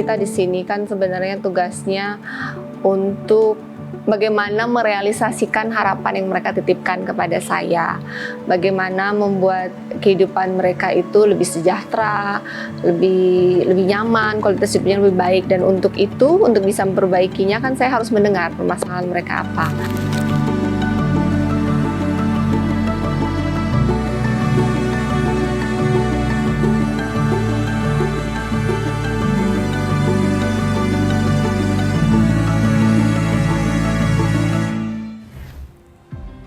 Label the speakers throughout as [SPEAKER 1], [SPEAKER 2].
[SPEAKER 1] kita di sini kan sebenarnya tugasnya untuk bagaimana merealisasikan harapan yang mereka titipkan kepada saya. Bagaimana membuat kehidupan mereka itu lebih sejahtera, lebih nyaman, kualitas hidupnya lebih baik. Dan untuk itu, untuk bisa memperbaikinya kan saya harus mendengar permasalahan mereka apa.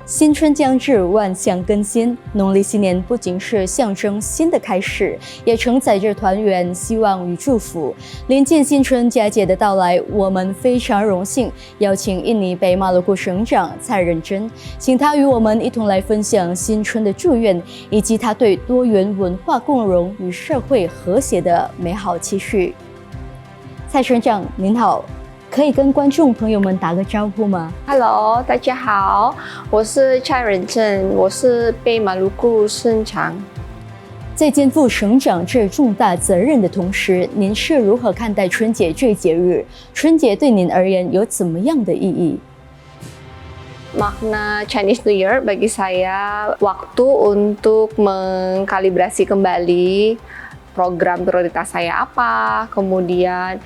[SPEAKER 2] 新春将至，万象更新。农历新年不仅是象征新的开始，也承载着团圆、希望与祝福。临近新春佳节的到来，我们非常荣幸邀请印尼北马鲁库省长蔡仁真，请他与我们一同来分享新春的祝愿，以及他对多元文化共融与社会和谐的美好期许。蔡省长您好。可以跟观众朋友们打个招呼吗
[SPEAKER 1] ？Hello， 大家好，我是蔡仁真，我是北马鲁库省长。
[SPEAKER 2] 在肩负省长这重大责任的同时，您是如何看待春节这一节日？春节对您而言有怎么样的意义？
[SPEAKER 1] Makna Chinese New Year bagi saya waktu untuk mengkalibrasi kembali program prioritas saya apa, kemudian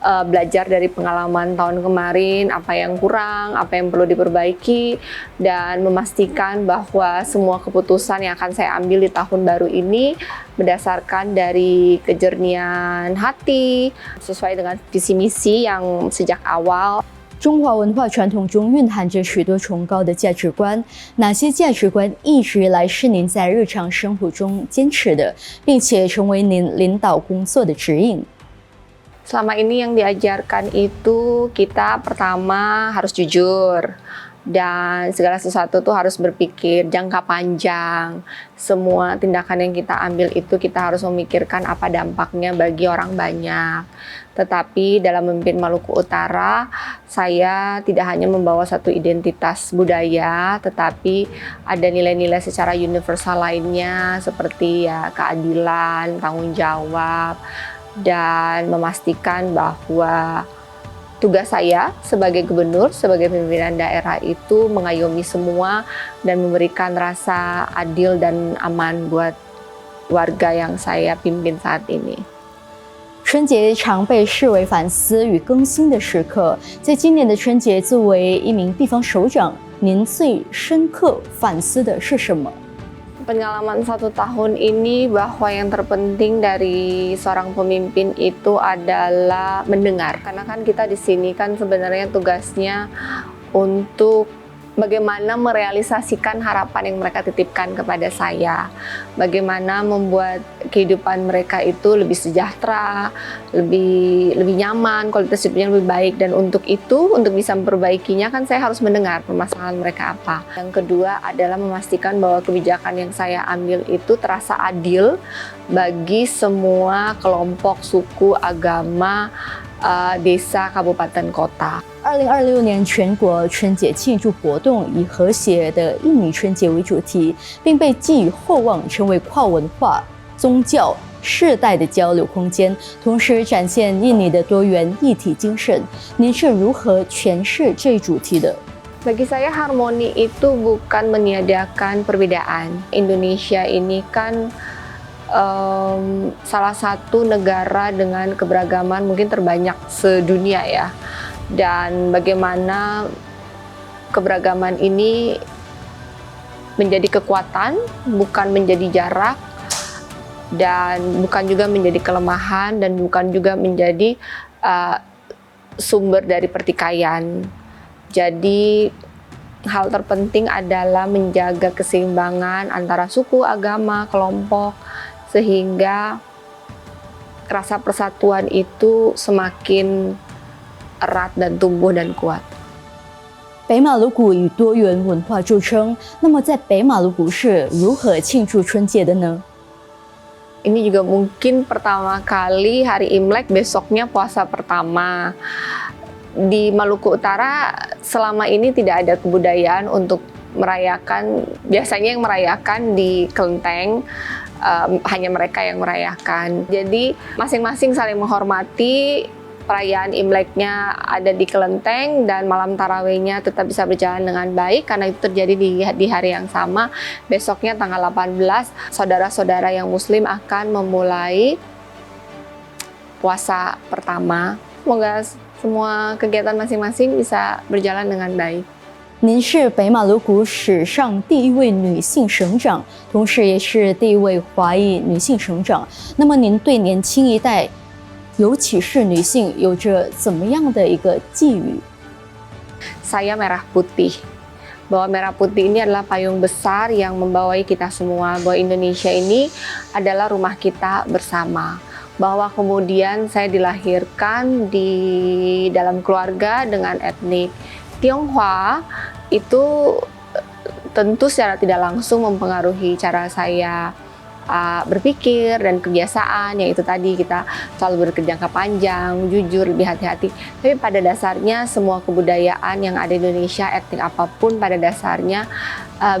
[SPEAKER 1] belajar dari pengalaman tahun kemarin, apa yang kurang, apa yang perlu diperbaiki, dan memastikan bahwa semua keputusan yang akan saya ambil di tahun baru ini berdasarkan dari kejernihan hati, sesuai dengan visi misi yang sejak awal.
[SPEAKER 2] 中华文化传统中蕴含着许多崇高的价值观，哪些价值观一直以来是您在日常生活中坚持的，并且成为您领导工作的指引？
[SPEAKER 1] Selama ini yang diajarkan itu kita pertama harus jujur dan segala sesuatu tuh harus berpikir jangka panjang. Semua tindakan yang kita ambil itu kita harus memikirkan apa dampaknya bagi orang banyak. Tetapi dalam memimpin Maluku Utara, saya tidak hanya membawa satu identitas budaya, tetapi ada nilai-nilai secara universal lainnya seperti ya keadilan, tanggung jawab, dan memastikan bahwa tugas saya sebagai gubernur, sebagai pimpinan daerah itu mengayomi semua dan memberikan rasa adil dan aman buat warga yang saya pimpin saat ini.
[SPEAKER 2] 春节常被视为反思与更新的时刻，在今年的春节，作为一名地方首长，您最深刻反思的是什么？
[SPEAKER 1] Pengalaman 1 tahun ini bahwa yang terpenting dari seorang pemimpin itu adalah mendengar. Karena kan kita di sini kan sebenarnya tugasnya untuk bagaimana merealisasikan harapan yang mereka titipkan kepada saya. Bagaimana membuat kehidupan mereka itu lebih sejahtera, lebih nyaman, kualitas hidupnya lebih baik. Dan untuk itu, untuk bisa memperbaikinya kan saya harus mendengar permasalahan mereka apa. Yang kedua adalah memastikan bahwa kebijakan yang saya ambil itu terasa adil bagi semua kelompok, suku, agama, desa, kabupaten, kota.
[SPEAKER 2] 2026年全国春节庆祝活动以和谐的印尼春节为主题，并被寄予厚望，成为跨文化、宗教、世代的交流空间，同时展现印尼的多元一体精神。您是如何诠释这一主题的？
[SPEAKER 1] Bagi saya harmoni itu bukan meniadakan perbedaan. Indonesia ini kan salah satu negara dengan keberagaman mungkin terbanyak sedunia ya. Dan bagaimana keberagaman ini menjadi kekuatan, bukan menjadi jarak, dan bukan juga menjadi kelemahan, dan bukan juga menjadi sumber dari pertikaian. Jadi hal terpenting adalah menjaga keseimbangan antara suku, agama, kelompok, sehingga rasa persatuan itu semakin erat dan tumbuh dan kuat.
[SPEAKER 2] 北马鲁古以多元文化著称，那么在北马鲁古是如何庆祝春节的呢？
[SPEAKER 1] Ini juga mungkin pertama kali hari Imlek, besoknya puasa pertama. Di Maluku Utara selama ini tidak ada kebudayaan untuk merayakan, biasanya yang merayakan di kelenteng, hanya mereka yang merayakan. Jadi masing-masing saling menghormati, perayaan Imleknya ada di kelenteng dan malam tarawihnya tetap bisa berjalan dengan baik karena itu terjadi di hari yang sama. Besoknya tanggal 18, saudara-saudara yang muslim akan memulai puasa pertama. Semoga semua kegiatan masing-masing bisa berjalan dengan baik.
[SPEAKER 2] 您是北马鲁谷史上第一位女性省长，同时也是第一位华裔女性省长。那么您对年轻一代，尤其是女性，有着怎么样的一个寄语？
[SPEAKER 1] Saya merah putih. Bahwa merah putih ini adalah payung besar yang membawai kita semua. Bahwa Indonesia ini adalah rumah kita bersama. Bahwa kemudian saya dilahirkan di dalam keluarga dengan etnik Tionghoa, itu tentu secara tidak langsung mempengaruhi cara saya berpikir dan kebiasaan, yaitu tadi kita selalu berjangka panjang, jujur, lebih hati-hati. Tapi pada dasarnya semua kebudayaan yang ada di Indonesia, etnik apapun, pada dasarnya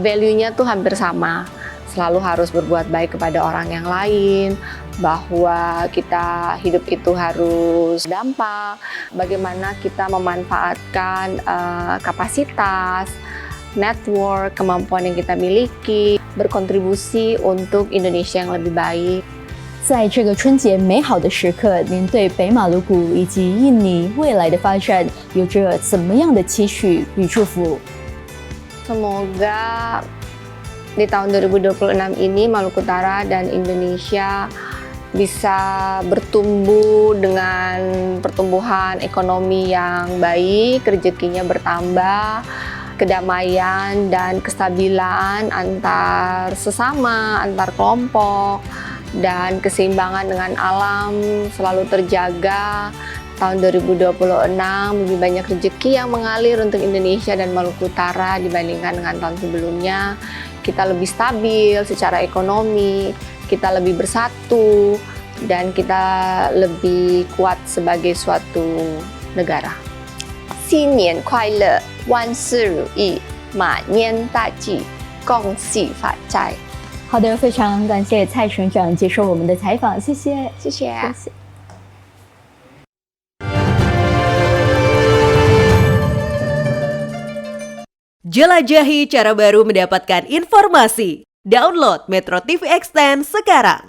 [SPEAKER 1] value-nya tuh hampir sama. Selalu harus berbuat baik kepada orang yang lain, bahwa kita hidup itu harus dampak, bagaimana kita memanfaatkan kapasitas, network, kemampuan yang kita miliki, berkontribusi untuk Indonesia yang lebih baik.
[SPEAKER 2] 在这个春节美好的时刻，您对北马鲁谷以及印尼未来的发展有着怎么样的期许与祝福？
[SPEAKER 1] Semoga di tahun 2026 ini Maluku Utara dan Indonesia bisa bertumbuh dengan pertumbuhan ekonomi yang baik, rezekinya bertambah, kedamaian dan kestabilan antar sesama, antar kelompok, dan keseimbangan dengan alam selalu terjaga. Tahun 2026 lebih banyak rezeki yang mengalir untuk Indonesia dan Maluku Utara dibandingkan dengan tahun sebelumnya. Kita lebih stabil secara ekonomi, kita lebih bersatu, dan kita lebih kuat sebagai suatu negara. 新年快乐，万事如意，马年大吉，恭喜发财。
[SPEAKER 2] 好的，非常感谢蔡省长接受我们的采访，谢谢，
[SPEAKER 1] 谢谢。
[SPEAKER 2] 谢谢。
[SPEAKER 3] Jelajahi cara baru mendapatkan informasi. Download Metro TV Extend sekarang.